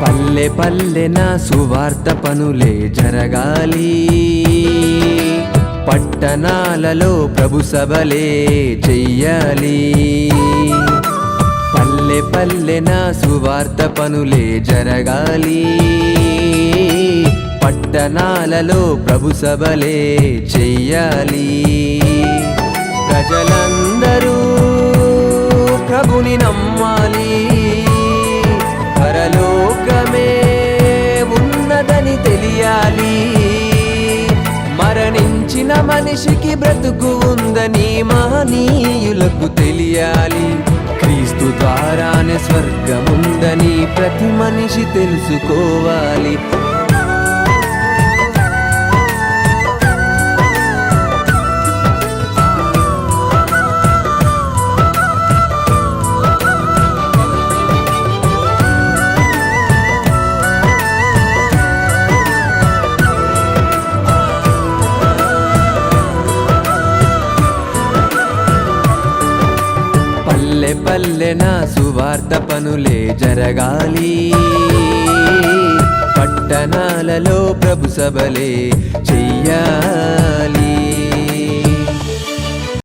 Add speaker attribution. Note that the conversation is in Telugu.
Speaker 1: పల్లె పల్లెన సువార్త పనులే జరగాలి, పట్టణాలలో ప్రభు సభలే చెయ్యాలి. పల్లె పల్లెన సువార్త పనులే జరగాలి, పట్టణాలలో ప్రభు సభలే చెయ్యాలి. ప్రజలందరూ ప్రభుని నమ్మాలి, పరలోకమే ఉన్నదని తెలియాలి. మరణించిన మనిషికి బ్రతుకు ఉందని మహనీయులకు తెలియాలి. క్రీస్తు ద్వారానే స్వర్గముందని ప్రతి మనిషి తెలుసుకోవాలి. పల్లె పల్లెన సువార్త పనులే జరగాలి, పట్టణాలలో ప్రభు సభలే చెయ్యాలి.